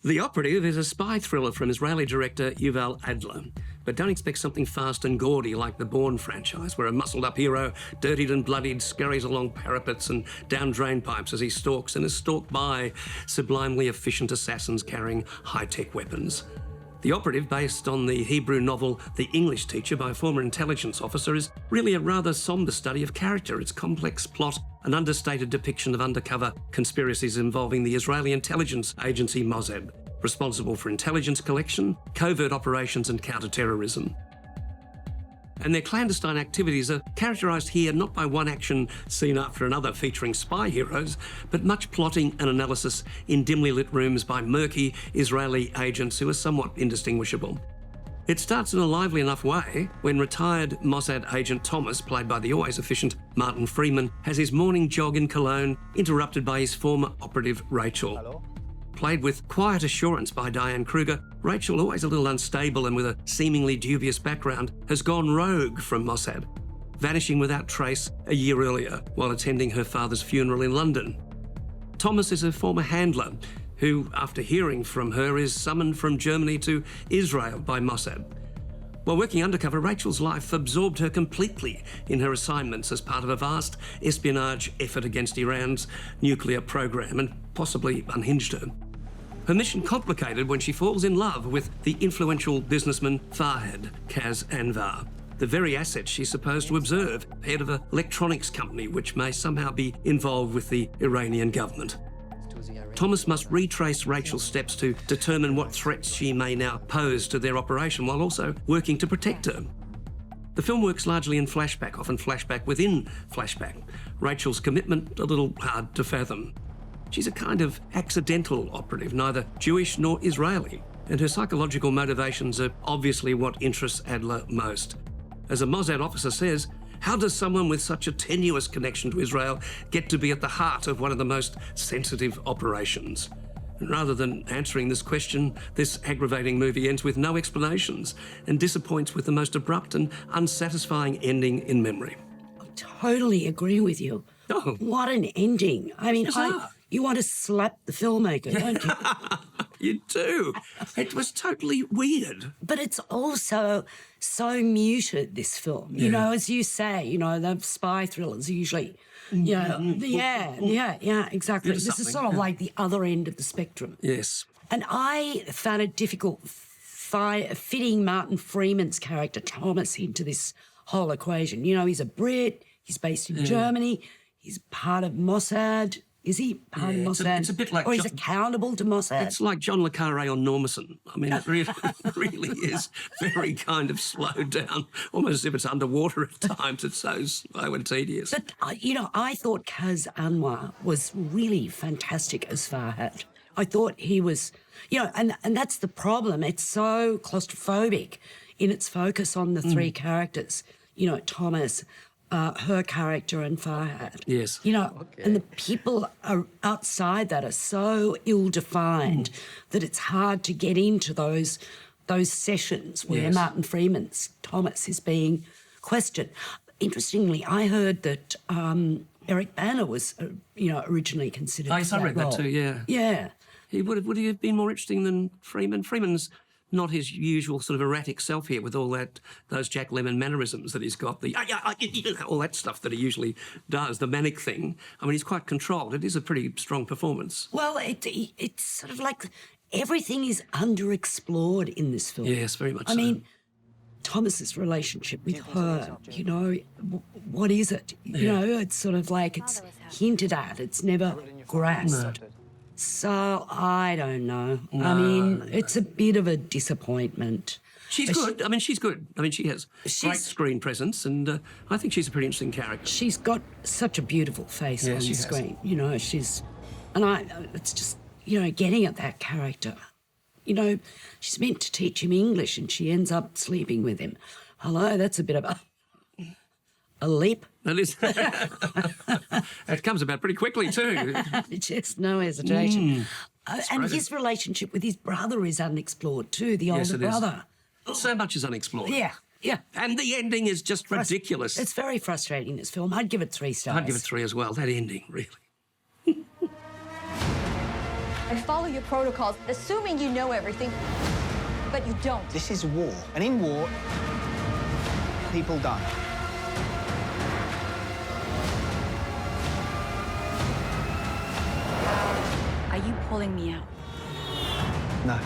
The Operative is a spy thriller from Israeli director Yuval Adler. But don't expect something fast and gaudy like the Bourne franchise, where a muscled-up hero, dirtied and bloodied, scurries along parapets and down drain pipes as he stalks and is stalked by sublimely efficient assassins carrying high-tech weapons. The Operative, based on the Hebrew novel The English Teacher by a former intelligence officer, is really a rather sombre study of character, its complex plot, an understated depiction of undercover conspiracies involving the Israeli intelligence agency Mossad, responsible for intelligence collection, covert operations and counter-terrorism. And their clandestine activities are characterised here not by one action scene after another featuring spy heroes, but much plotting and analysis in dimly lit rooms by murky Israeli agents who are somewhat indistinguishable. It starts in a lively enough way when retired Mossad agent Thomas, played by the always efficient Martin Freeman, has his morning jog in Cologne interrupted by his former operative Rachel. Hello? Played with quiet assurance by Diane Kruger, Rachel, always a little unstable and with a seemingly dubious background, has gone rogue from Mossad, vanishing without trace a year earlier while attending her father's funeral in London. Thomas is her former handler, who, after hearing from her, is summoned from Germany to Israel by Mossad. While working undercover, Rachel's life absorbed her completely in her assignments as part of a vast espionage effort against Iran's nuclear program and possibly unhinged her. Her mission complicated when she falls in love with the influential businessman Farhad Kaz Anvar, the very asset she's supposed to observe, head of an electronics company which may somehow be involved with the Iranian government. Thomas must retrace Rachel's steps to determine what threats she may now pose to their operation while also working to protect her. The film works largely in flashback, often flashback within flashback. Rachel's commitment a little hard to fathom. She's a kind of accidental operative, neither Jewish nor Israeli, and her psychological motivations are obviously what interests Adler most. As a Mossad officer says, how does someone with such a tenuous connection to Israel get to be at the heart of one of the most sensitive operations? And rather than answering this question, this aggravating movie ends with no explanations and disappoints with the most abrupt and unsatisfying ending in memory. I totally agree with you. Oh. What an ending. I mean, Bizarre. you want to slap the filmmaker, don't you? You do. It was totally weird. But it's also so muted, this film. You know, as you say, the spy thrillers usually, exactly. Bit of This is something, sort of like the other end of the spectrum. Yes. And I found it difficult fitting Martin Freeman's character, Thomas, into this whole equation. He's a Brit, he's based in Germany, he's part of Mossad. Is he part of Mossad? It's a bit like... Or he's accountable to Mossad? It's like John le Carré on Normanson. I mean, it really is very kind of slowed down, almost as if it's underwater at times. It's so slow and tedious. But, I thought Kaz Anwar was really fantastic as Farhad. I thought he was, and that's the problem. It's so claustrophobic in its focus on the three characters, Thomas, her character and Farhad. Yes. And the people are outside that are so ill-defined that it's hard to get into those sessions where Martin Freeman's Thomas is being questioned. Interestingly, I heard that Eric Bana was, originally considered for I read role. that too, yeah. Yeah. Would he have been more interesting than Freeman? Freeman's not his usual sort of erratic self here with all those Jack Lemmon mannerisms that he's got, all that stuff that he usually does, the manic thing. I mean, he's quite controlled. It is a pretty strong performance. Well, it's sort of like everything is underexplored in this film. Yes, very much so. I mean, Thomas's relationship with her, what is it? It's sort of like it's hinted at. It's never grasped. No. So, I don't know. I mean, it's a bit of a disappointment. She's good. She's good. She has great screen presence, and I think she's a pretty interesting character. She's got such a beautiful face on the screen. It's just, getting at that character. She's meant to teach him English and she ends up sleeping with him. Hello, that's a bit of a leap. That is. It comes about pretty quickly too. Just no hesitation. And his relationship with his brother is unexplored too, the older brother. So much is unexplored. Yeah. And the ending is just ridiculous. It's very frustrating, this film. I'd give it 3 stars. I'd give it 3 as well, that ending, really. I follow your protocols, assuming you know everything, but you don't. This is war, and in war, people die. Are you pulling me out? No.